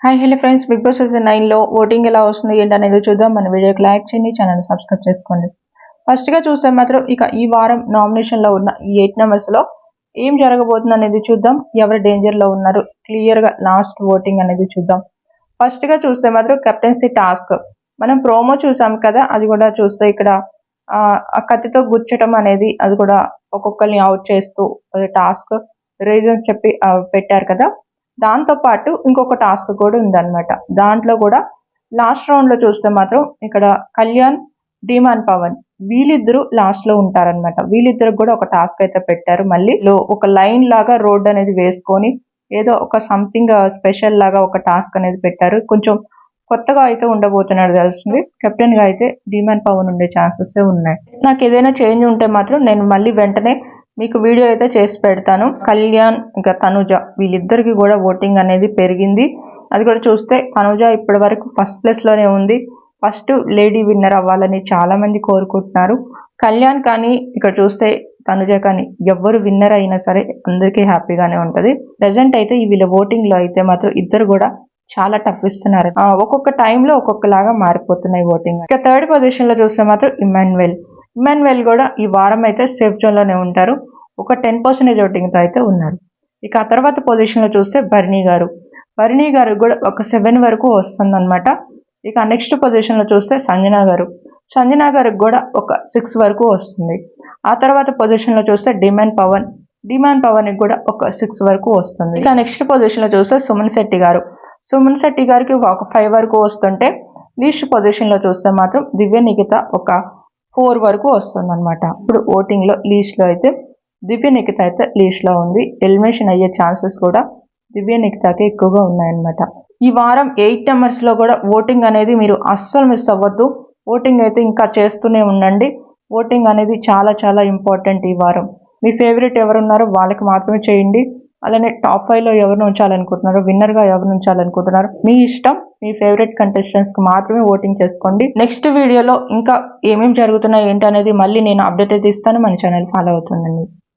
Hi hello friends, big boss season 9లో voting ఎలా వస్తుంది ఏంటనేది చూద్దాం. మన వీడియోకి లైక్ చేయండి, ఛానల్ సబ్స్క్రైబ్ చేసుకోండి. ఫస్ట్గా చూస్తే మాత్రం ఇక ఈ వారం నామినేషన్లో ఉన్న ఈ 8 మెంబర్స్లో ఏం జరగబోతుంది అనేది చూద్దాం. ఎవరు డేంజర్లో ఉన్నారు, క్లియర్గా లాస్ట్ ఓటింగ్ అనేది చూద్దాం. ఫస్ట్గా చూస్తే మాత్రం కెప్టెన్సీ టాస్క్ మనం ప్రోమో చూసాం కదా, అది కూడా చూస్తే ఇక్కడ ఆ కత్తితో గుచ్చటం అనేది అది కూడా ఒక్కొక్కరిని అవుట్ చేస్తూ టాస్క్ రీజన్స్ చెప్పి పెట్టారు కదా. దాంతో పాటు ఇంకొక టాస్క్ కూడా ఉందన్నమాట. దాంట్లో కూడా లాస్ట్ రౌండ్ లో చూస్తే మాత్రం ఇక్కడ కళ్యాణ్, ధీమాన్ పవన్ వీళ్ళిద్దరూ లాస్ట్ లో ఉంటారనమాట. వీళ్ళిద్దరికి కూడా ఒక టాస్క్ అయితే పెట్టారు. మళ్ళీ ఒక లైన్ లాగా రోడ్ అనేది వేసుకొని ఏదో ఒక సంథింగ్ స్పెషల్ లాగా ఒక టాస్క్ అనేది పెట్టారు. కొంచెం కొత్తగా అయితే ఉండబోతున్నాడు తెలుస్తుంది. కెప్టెన్ గా అయితే ధీమాన్ పవన్ ఉండే ఛాన్సెస్ ఉన్నాయి. నాకు ఏదైనా చేంజ్ ఉంటే మాత్రం నేను మళ్ళీ వెంటనే మీకు వీడియో అయితే చేసి పెడతాను. కళ్యాణ్ ఇంకా తనుజ వీళ్ళిద్దరికి కూడా ఓటింగ్ అనేది పెరిగింది. అది కూడా చూస్తే తనుజ ఇప్పటి వరకు ఫస్ట్ ప్లేస్ లోనే ఉంది. ఫస్ట్ లేడీ విన్నర్ అవ్వాలని చాలా మంది కోరుకుంటున్నారు. కళ్యాణ్ కానీ ఇక్కడ చూస్తే తనుజ కానీ ఎవరు విన్నర్ అయినా సరే అందరికీ హ్యాపీగానే ఉంటది. ప్రెసెంట్ అయితే ఈ వీళ్ళ ఓటింగ్ లో అయితే మాత్రం ఇద్దరు కూడా చాలా టఫ్ ఇస్తున్నారు. ఒక్కొక్క టైంలో ఒక్కొక్కలాగా మారిపోతున్నాయి ఓటింగ్. ఇక థర్డ్ పొజిషన్ లో చూస్తే మాత్రం ఇమాన్యుయల్ కూడా ఈ వారం అయితే సేఫ్ జోన్ లోనే ఉంటారు. ఒక 10% ఓటింగ్ తో అయితే ఉన్నారు. ఇక ఆ తర్వాత పొజిషన్ లో చూస్తే భరణి గారు కూడా ఒక 7 వరకు వస్తుంది అనమాట. ఇక నెక్స్ట్ పొజిషన్ లో చూస్తే సంజన గారికి కూడా ఒక 6 వరకు వస్తుంది. ఆ తర్వాత పొజిషన్ లో చూస్తే డిమాండ్ పవన్ కూడా ఒక 6 వరకు వస్తుంది. ఇక నెక్స్ట్ పొజిషన్ లో చూస్తే సుమన్ శెట్టి గారికి ఒక 5 వరకు వస్తుంటే, లీస్ట్ పొజిషన్ లో చూస్తే మాత్రం దివ్య నిఖిత ఒక 4 వరకు వస్తుంది అనమాట. ఇప్పుడు ఓటింగ్ లో లీస్ట్ లో అయితే దివ్య నిఖిత అయితే లీస్ట్ లో ఉంది. ఎలిమినేషన్ అయ్యే ఛాన్సెస్ కూడా దివ్య నిఖితకి ఎక్కువగా ఉన్నాయన్నమాట. ఈ వారం 8 మెంబర్స్ లో కూడా ఓటింగ్ అనేది మీరు అస్సలు మిస్ అవ్వద్దు. ఓటింగ్ అయితే ఇంకా చేస్తూనే ఉండండి. ఓటింగ్ అనేది చాలా చాలా ఇంపార్టెంట్ ఈ వారం. మీ ఫేవరెట్ ఎవరున్నారో వాళ్ళకి మాత్రమే చేయండి. అలానే టాప్ 5 లో ఎవరిని ఉంచాలనుకుంటున్నారో, విన్నర్ గా ఎవరిని ఉంచాలనుకుంటున్నారో మీ ఇష్టం. మీ ఫేవరెట్ కంటెస్టెంట్స్ కి మాత్రమే ఓటింగ్ చేసుకోండి. నెక్స్ట్ వీడియోలో ఇంకా ఏమేమి జరుగుతున్నాయి ఏంటి అనేది మళ్ళీ నేను అప్డేట్ అయితే ఇస్తాను. మన ఛానల్ ఫాలో అవుతుండండి.